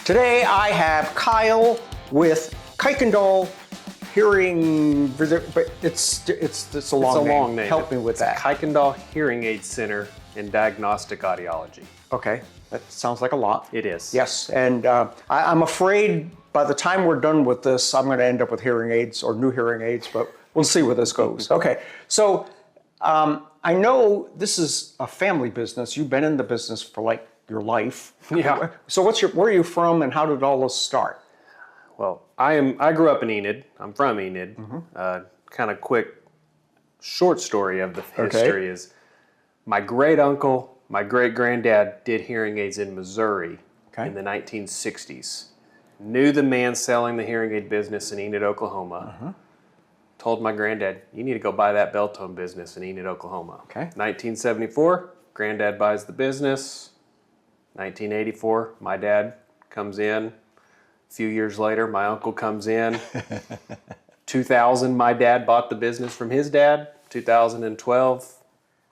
Today I have Kyle with Kuykendall Hearing, but it's a long name. Help me with that. Kuykendall Hearing Aid Center and Diagnostic Audiology. Okay, that sounds like a lot. It is. Yes, and I'm afraid by the time we're done with this, I'm going to end up with hearing aids or new hearing aids, but we'll see where this goes. Okay, so I know this is a family business. You've been in the business for like your life. Yeah. So where are you from and how did all this start? Well, I grew up in Enid. I'm from Enid. Kind of quick, short story of the history is my great uncle, my great granddad did hearing aids in Missouri in the 1960s. Knew the man selling the hearing aid business in Enid, Oklahoma. Told my granddad, you need to go buy that Beltone business in Enid, Oklahoma. 1974, granddad buys the business. 1984, my dad comes in. A few years later, my uncle comes in. 2000, my dad bought the business from his dad. 2012,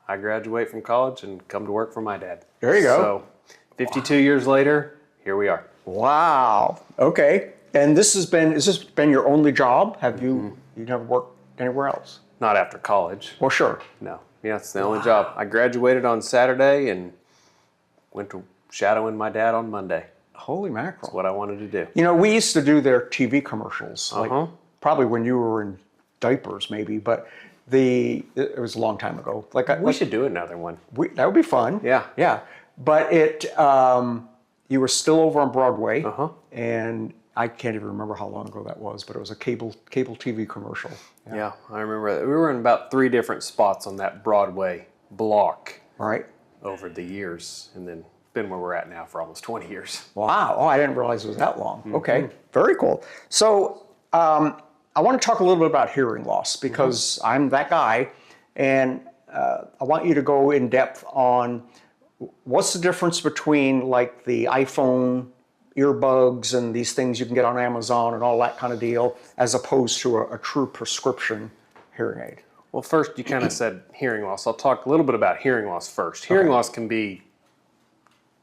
I graduate from college and come to work for my dad. There you go. So 52 years later, here we are. Wow. Okay. And has this been your only job? Have you never worked anywhere else? Not after college. Well, sure. No. Yeah, it's the only job. I graduated on Saturday and went to shadowing my dad on Monday. Holy mackerel. That's what I wanted to do. You know, we used to do their TV commercials, like probably when you were in diapers maybe, but it was a long time ago. We should do another one. That would be fun. Yeah. Yeah. But you were still over on Broadway, and I can't even remember how long ago that was, but it was a cable TV commercial. Yeah, I remember that. We were in about 3 different spots on that Broadway block over the years, and then been where we're at now for almost 20 years. Wow. Oh, I didn't realize it was that long. Okay. Very cool. So I want to talk a little bit about hearing loss because I'm that guy, and I want you to go in depth on what's the difference between like the iPhone earbuds and these things you can get on Amazon and all that kind of deal as opposed to a true prescription hearing aid. Well, first you kind of said hearing loss. I'll talk a little bit about hearing loss first. Hearing loss can be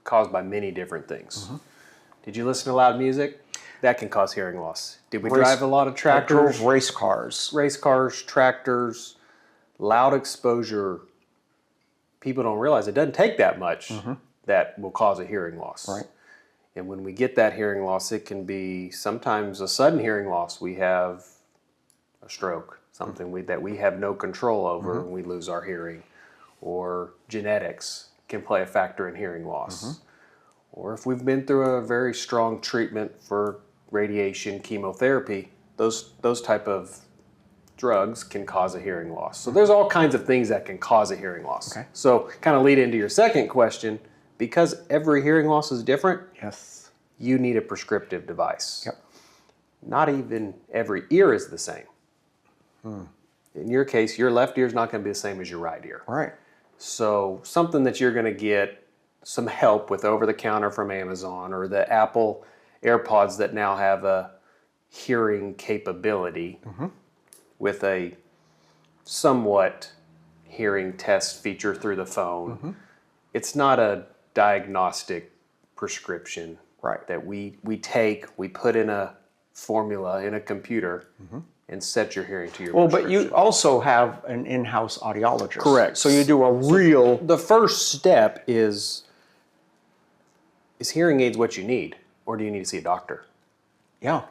caused by many different things. Did you listen to loud music? That can cause hearing loss. Did we drive a lot of tractors? I drove race cars. Race cars, tractors, loud exposure. People don't realize it doesn't take that much that will cause a hearing loss. Right. And when we get that hearing loss, it can be sometimes a sudden hearing loss. We have a stroke, something that we have no control over and we lose our hearing. Or genetics can play a factor in hearing loss. Or if we've been through a very strong treatment for radiation, chemotherapy, those type of drugs can cause a hearing loss. So there's all kinds of things that can cause a hearing loss. So kind of lead into your second question, because every hearing loss is different, you need a prescriptive device. Not even every ear is the same. In your case, your left ear is not going to be the same as your right ear. Right. So something that you're going to get some help with over the counter from Amazon, or the Apple AirPods that now have a hearing capability with a somewhat hearing test feature through the phone. It's not a diagnostic prescription that we take, we put in a formula in a computer and set your hearing to your prescription. But you also have an in-house audiologist. Correct. So you do a real... The first step is hearing aids what you need, or do you need to see a doctor? Yeah.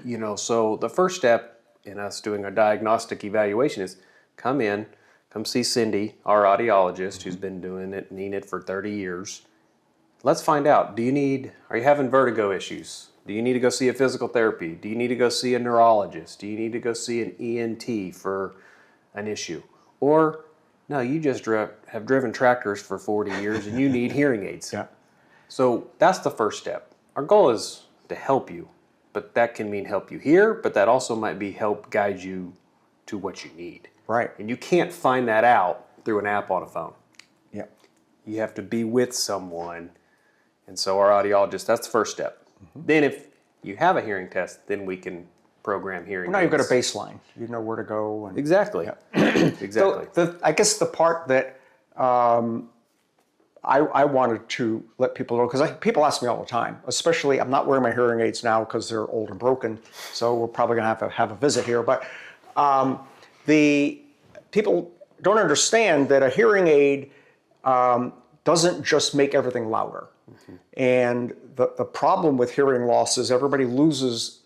You know, so the first step in us doing a diagnostic evaluation is come see Cindy, our audiologist, who's been doing it in Enid for 30 years. Let's find out, are you having vertigo issues? Do you need to go see a physical therapy? Do you need to go see a neurologist? Do you need to go see an ENT for an issue? Or, no, you just have driven tractors for 40 years and you need hearing aids. So that's the first step. Our goal is to help you, but that can mean help you hear, but that also might be help guide you to what you need. Right. And you can't find that out through an app on a phone. You have to be with someone. And so our audiologist, that's the first step. Then if you have a hearing test, then we can program hearing aids. Now you've got a baseline. You know where to go. Exactly. Exactly. So I guess the part that I wanted to let people know, because people ask me all the time, especially, I'm not wearing my hearing aids now because they're old and broken, so we're probably going to have a visit here. But the people don't understand that a hearing aid doesn't just make everything louder. And the problem with hearing loss is everybody loses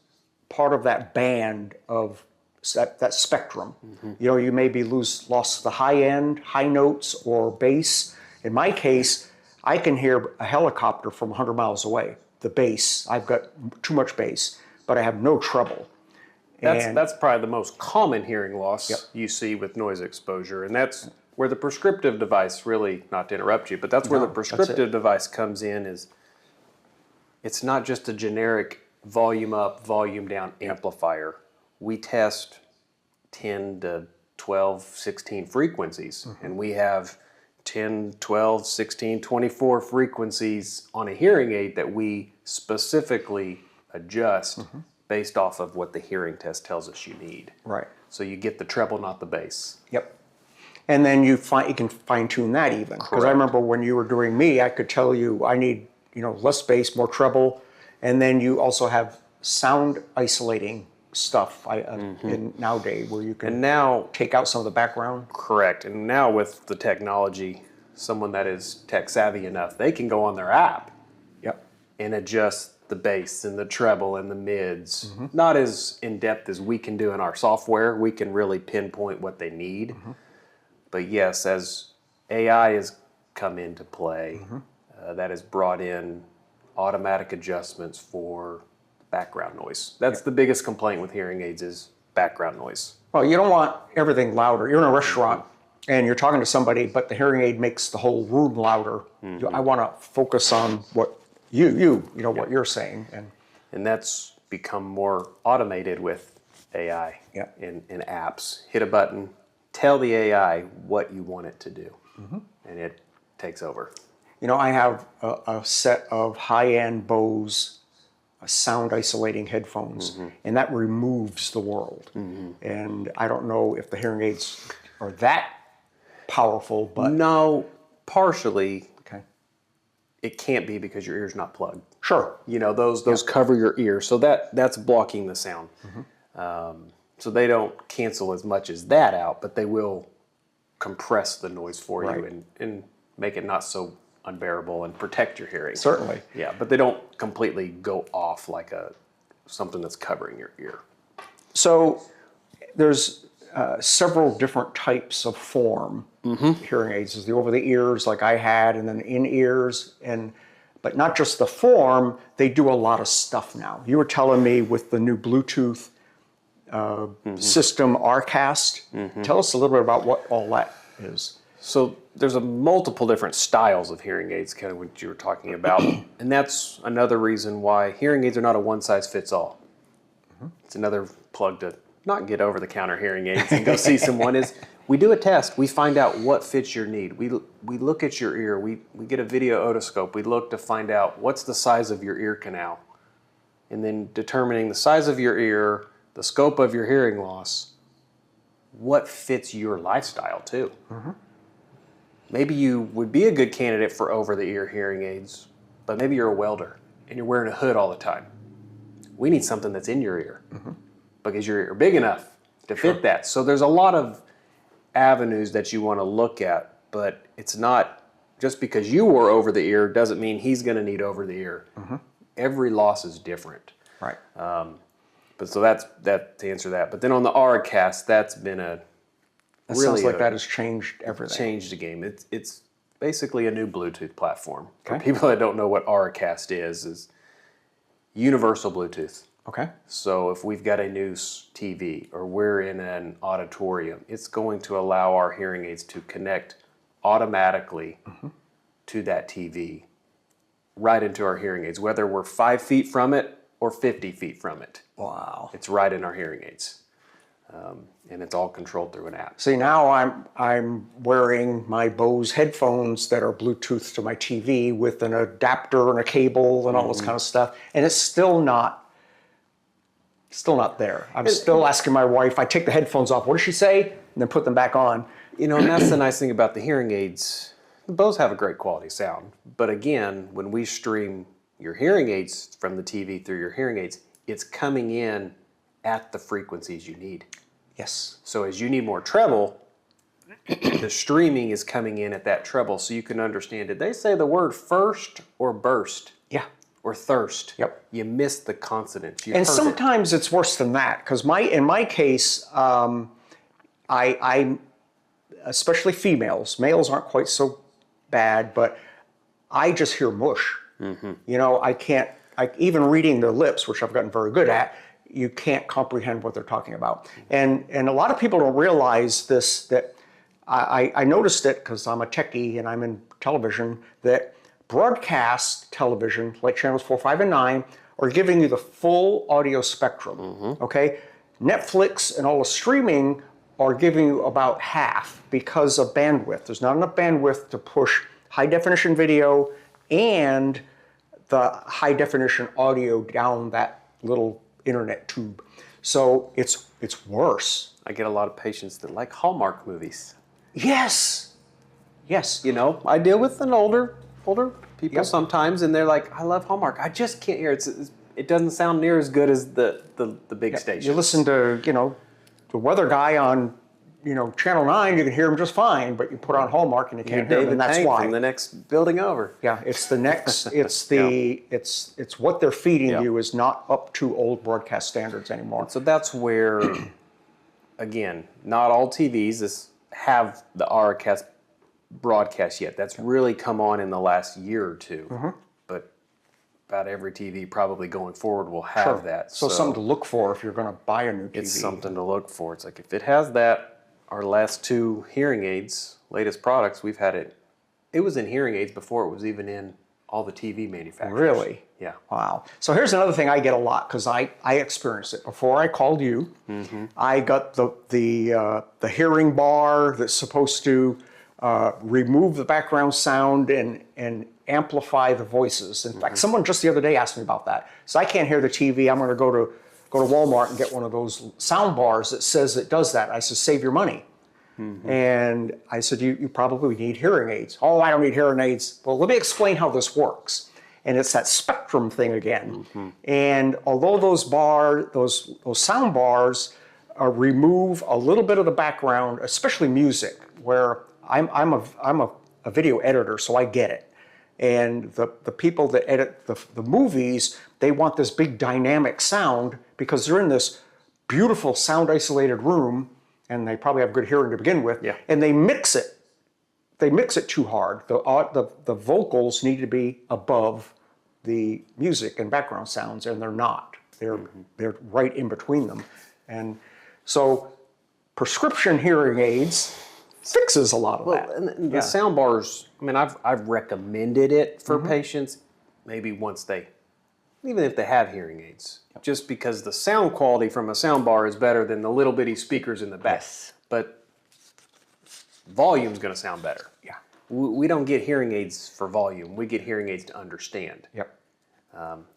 part of that band of that spectrum. You know, you maybe lost the high end, high notes or bass. In my case, I can hear a helicopter from 100 miles away. The bass, I've got too much bass, but I have no treble. That's probably the most common hearing loss you see with noise exposure, and that's where the prescriptive device really, not to interrupt you, but that's where the prescriptive device comes in. Is it's not just a generic volume up, volume down amplifier. We test 10 to 12, 16 frequencies, and we have 10, 12, 16, 24 frequencies on a hearing aid that we specifically adjust based off of what the hearing test tells us you need. Right. So you get the treble, not the bass. Yep. And then you can fine tune that even. Because I remember when you were doing me, I could tell you I need, you know, less bass, more treble, and then you also have sound isolating stuff in nowadays where you can now take out some of the background. Correct. And now with the technology, someone that is tech savvy enough, they can go on their app and adjust the bass and the treble and the mids. Not as in depth as we can do in our software. We can really pinpoint what they need. But yes, as AI has come into play, that has brought in automatic adjustments for background noise. That's the biggest complaint with hearing aids is background noise. Well, you don't want everything louder. You're in a restaurant and you're talking to somebody, but the hearing aid makes the whole room louder. I want to focus on what what you're saying. And that's become more automated with AI in apps. Hit a button, tell the AI what you want it to do, and it takes over. You know, I have a set of high-end Bose sound isolating headphones, and that removes the world. And I don't know if the hearing aids are that powerful, but no, partially. It can't be because your ear's not plugged. Sure. You know, those cover your ear, so that's blocking the sound. So they don't cancel as much as that out, but they will compress the noise for you and make it not so unbearable and protect your hearing. Certainly. Yeah, but they don't completely go off like something that's covering your ear. So there's several different types of form hearing aids. There's the over the ears like I had, and then in ears, but not just the form, they do a lot of stuff now. You were telling me with the new Bluetooth system, RCast. Tell us a little bit about what all that is. So there's multiple different styles of hearing aids, kind of what you were talking about. And that's another reason why hearing aids are not a one-size-fits-all. It's another plug to not get over-the-counter hearing aids and go see someone is we do a test. We find out what fits your need. We look at your ear. We get a video otoscope. We look to find out what's the size of your ear canal. And then determining the size of your ear, the scope of your hearing loss, what fits your lifestyle too. Maybe you would be a good candidate for over-the-ear hearing aids, but maybe you're a welder and you're wearing a hood all the time. We need something that's in your ear because your ear big enough to fit that. So there's a lot of avenues that you want to look at, but it's not just because you wore over-the-ear doesn't mean he's going to need over-the-ear. Every loss is different. Right. But so that's to answer that. But then on the RCast, that's been That sounds like that has changed everything. Changed the game. It's basically a new Bluetooth platform. For people that don't know what RCast is universal Bluetooth. Okay. So if we've got a new TV or we're in an auditorium, it's going to allow our hearing aids to connect automatically to that TV right into our hearing aids, whether we're 5 feet from it or 50 feet from it. Wow. It's right in our hearing aids. And it's all controlled through an app. See, now I'm wearing my Bose headphones that are Bluetooth to my TV with an adapter and a cable and all this kind of stuff, and it's still not there. I'm still asking my wife. I take the headphones off. What does she say? And then put them back on. You know, and that's the nice thing about the hearing aids Bose have a great quality sound. But again, when we stream your hearing aids from the TV through your hearing aids, it's coming in at the frequencies you need. Yes. So as you need more treble, the streaming is coming in at that treble so you can understand. Did they say the word first or burst? Yeah. Or thirst? Yep. You missed the consonants. You And heard sometimes it's worse than that, because in my case, I especially females, males aren't quite so bad, but I just hear mush. You know, I can't, even reading their lips, which I've gotten very good at, you can't comprehend what they're talking about. And a lot of people don't realize this, that I noticed it because I'm a techie and I'm in television, that broadcast television, like channels 4, 5, and 9, are giving you the full audio spectrum, okay? Netflix and all the streaming are giving you about half because of bandwidth. There's not enough bandwidth to push high definition video and the high definition audio down that little internet tube. So it's worse. I get a lot of patients that like Hallmark movies. Yes. Yes. You know, I deal with an older people sometimes, and they're like, I love Hallmark. I just can't hear it. It doesn't sound near as good as the big station. You listen to, you know, the weather guy on, you know, Channel 9, you can hear him just fine, but you put on Hallmark and you can't hear him, and that's why. From the next building over. Yeah, it's the next, it's it's what they're feeding you is not up to old broadcast standards anymore. So that's where, again, not all TVs have the RCast broadcast yet. That's really come on in the last year or two. But about every TV probably going forward will have that. So something to look for if you're going to buy a new TV. It's something to look for. It's like if it has that, our last 2 hearing aids, latest products, we've had it. It was in hearing aids before it was even in all the TV manufacturers. Really? Yeah. Wow. So here's another thing I get a lot, because I experienced it before I called you. I got the hearing bar that's supposed to remove the background sound and amplify the voices. In fact, someone just the other day asked me about that. So I can't hear the TV. I'm going to go to Walmart and get one of those sound bars that says it does that. I said, save your money. And I said, you probably need hearing aids. Oh, I don't need hearing aids. Well, let me explain how this works. And it's that spectrum thing again. And although those sound bars remove a little bit of the background, especially music, where I'm a video editor, so I get it. And the people that edit the movies, they want this big dynamic sound because they're in this beautiful sound isolated room, and they probably have good hearing to begin with. And they mix it. They mix it too hard. The vocals need to be above the music and background sounds, and they're not. They're right in between them. And so prescription hearing aids fixes a lot of that. And the sound bars, I mean, I've recommended it for patients, maybe even if they have hearing aids, just because the sound quality from a sound bar is better than the little bitty speakers in the back. But volume's going to sound better. We don't get hearing aids for volume. We get hearing aids to understand.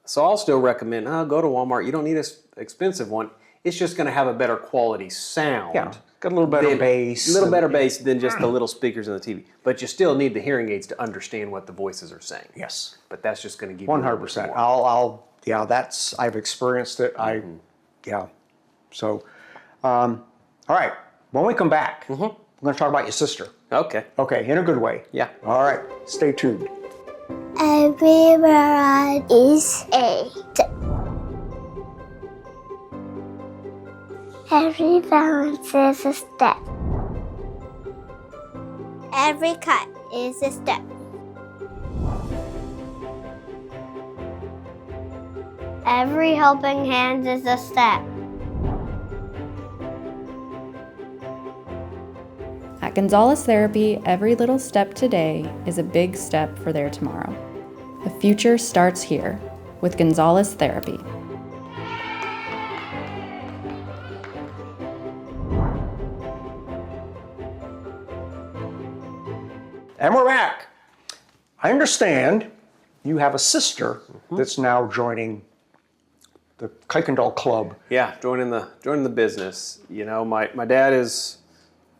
So I'll still recommend, go to Walmart. You don't need an expensive one. It's just going to have a better quality sound. Got a little better bass. A little better bass than just the little speakers in the TV. But you still need the hearing aids to understand what the voices are saying. But that's just going to give you 100%. I've experienced it. So, all right. When we come back, we're going to talk about your sister. Okay. Okay, in a good way. All right. Stay tuned. Every word is a step. Every balance is a step. Every cut is a step. Every helping hand is a step. At Gonzalez Therapy, every little step today is a big step for their tomorrow. The future starts here with Gonzalez Therapy. And we're back. I understand you have a sister that's now joining the Kuykendall Club. Yeah, joining the business. You know, my dad is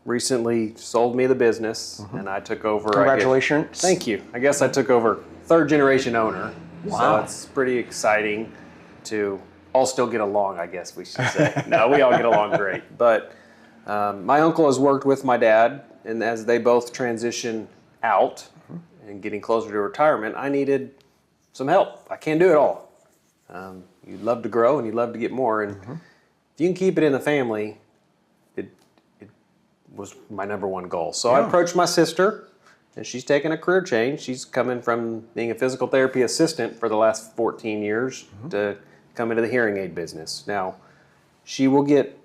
recently sold me the business, and I took over. Congratulations. Thank you. I guess I took over third generation owner. Wow. So it's pretty exciting to all still get along, I guess we should say. No, we all get along great. But my uncle has worked with my dad, and as they both transition out and getting closer to retirement, I needed some help. I can't do it all. You'd love to grow and you'd love to get more. And if you can keep it in the family, it was my number one goal. So I approached my sister, and she's taken a career change. She's coming from being a physical therapy assistant for the last 14 years to come into the hearing aid business. Now, she will get,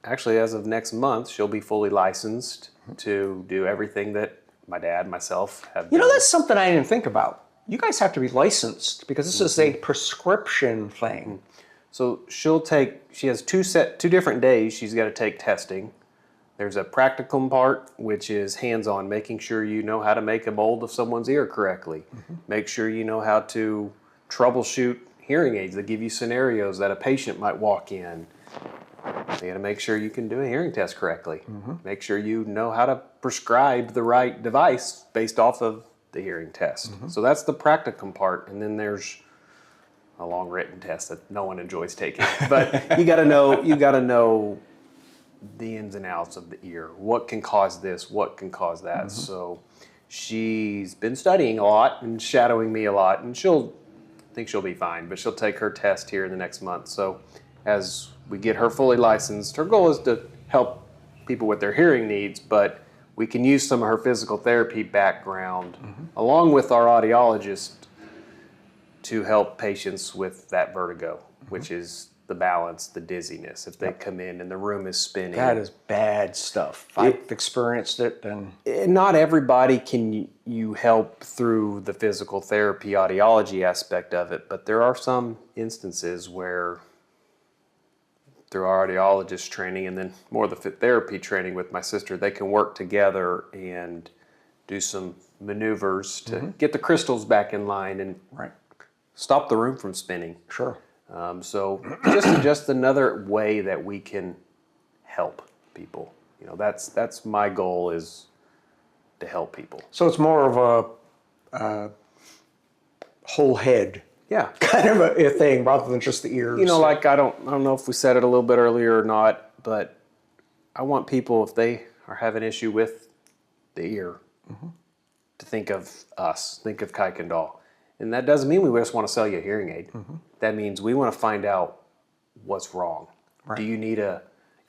actually as of next month, she'll be fully licensed to do everything that my dad, myself have done. You know, that's something I didn't think about. You guys have to be licensed because this is a prescription thing. So she has two different days she's got to take testing. There's a practicum part, which is hands-on, making sure you know how to make a mold of someone's ear correctly. Make sure you know how to troubleshoot hearing aids that give you scenarios that a patient might walk in. You got to make sure you can do a hearing test correctly. Make sure you know how to prescribe the right device based off of the hearing test. So that's the practicum part, and then there's a long written test that no one enjoys taking. But you got to know the ins and outs of the ear. What can cause this? What can cause that? So she's been studying a lot and shadowing me a lot, and I think she'll be fine, but she'll take her test here in the next month. So as we get her fully licensed, her goal is to help people with their hearing needs, but we can use some of her physical therapy background along with our audiologist to help patients with that vertigo, which is the balance, the dizziness. If they come in and the room is spinning. That is bad stuff. I've experienced it. And not everybody can you help through the physical therapy audiology aspect of it, but there are some instances where through our audiologist training and then more the fit therapy training with my sister, they can work together and do some maneuvers to get the crystals back in line and stop the room from spinning. Sure. So just another way that we can help people. You know, that's my goal, is to help people. So it's more of a whole head kind of a thing rather than just the ears. You know, like I don't know if we said it a little bit earlier or not, but I want people, if they are having an issue with the ear, to think of us, think of Kuykendall. And that doesn't mean we just want to sell you a hearing aid. That means we want to find out what's wrong. Do you need a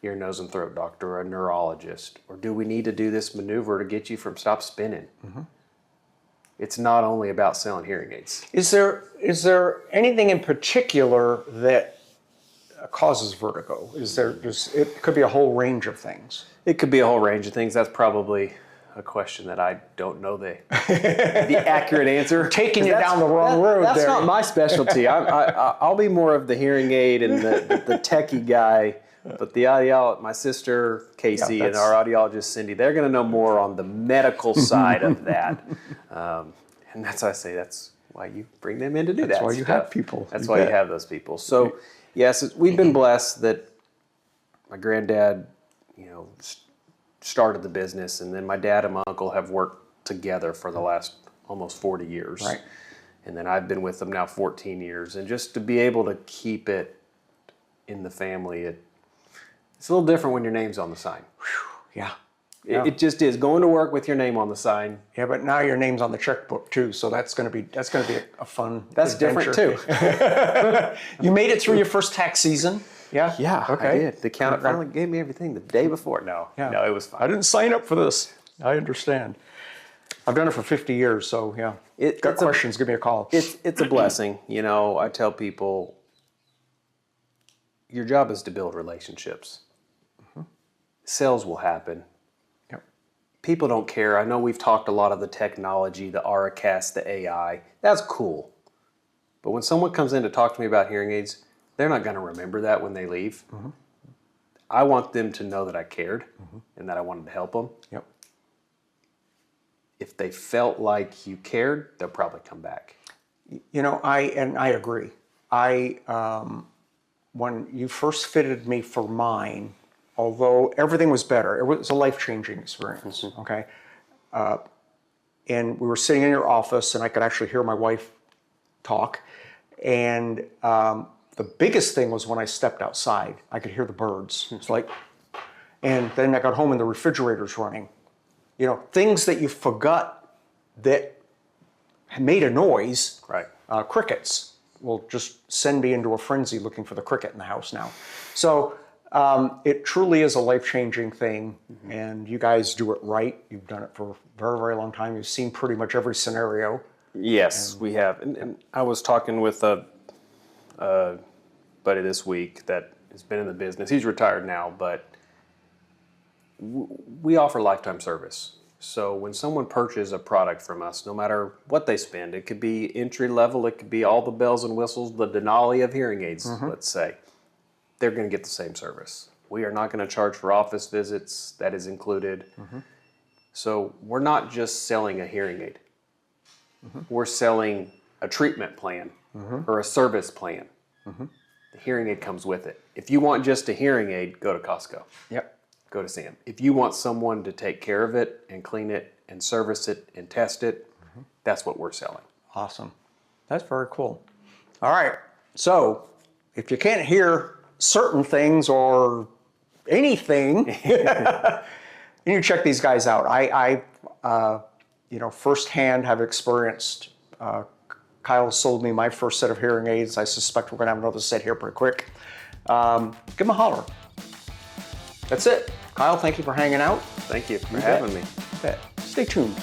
ear, nose, and throat doctor or a neurologist? Or do we need to do this maneuver to get you from stop spinning? It's not only about selling hearing aids. Is there anything in particular that causes vertigo? Is there just, it could be a whole range of things. It could be a whole range of things. That's probably a question that I don't know the accurate answer. Taking you down the wrong road. That's there. not my specialty. I'll be more of the hearing aid and the techie guy. But the my sister Casey and our audiologist Cindy, they're going to know more on the medical side of that. And that's why you bring them in to do that. That's why you have people. That's why you have those people. So yes, we've been blessed that my granddad, started the business, and then my dad and my uncle have worked together for the last almost 40 years. Right. And then I've been with them now 14 years. And just to be able to keep it in the family, it's a little different when your name's on the sign. Yeah. It just is. Going to work with your name on the sign. Yeah, but now your name's on the checkbook too, so that's going to be a fun. That's adventure. different too. You made it through your first tax season. Yeah. Yeah. Okay. I did. The accountant finally gave me everything the day before. No, it was fine. I didn't sign up for this. I understand. I've done it for 50 years, so yeah. Got questions? Give me a call. It's a blessing. I tell people, your job is to build relationships. Sales will happen. People don't care. I know we've talked a lot of the technology, the Auracast, the AI. That's cool. But when someone comes in to talk to me about hearing aids, they're not going to remember that when they leave. I want them to know that I cared and that I wanted to help them. Yep. If they felt like you cared, they'll probably come back. I agree. When you first fitted me for mine, although everything was better, it was a life-changing experience, okay? And we were sitting in your office, and I could actually hear my wife talk. And the biggest thing was when I stepped outside, I could hear the birds. It's like, and then I got home and the refrigerator's running. You know, things that you forgot that made a noise. Right. Crickets will just send me into a frenzy looking for the cricket in the house now. So it truly is a life-changing thing, and you guys do it right. You've done it for a very, very long time. You've seen pretty much every scenario. Yes, we have. And I was talking with a buddy this week that has been in the business. He's retired now, but we offer lifetime service. So when someone purchases a product from us, no matter what they spend, it could be entry level, it could be all the bells and whistles, the Denali of hearing aids, let's say, they're going to get the same service. We are not going to charge for office visits. That is included. So we're not just selling a hearing aid. We're selling a treatment plan or a service plan. The hearing aid comes with it. If you want just a hearing aid, go to Costco. Yep. Go to Sam. If you want someone to take care of it and clean it and service it and test it, that's what we're selling. Awesome. That's very cool. All right. So if you can't hear certain things or anything, you check these guys out. I firsthand have experienced. Kyle sold me my first set of hearing aids. I suspect we're going to have another set here pretty quick. Give him a holler. That's it. Kyle, thank you for hanging out. Thank you for having me. Stay tuned.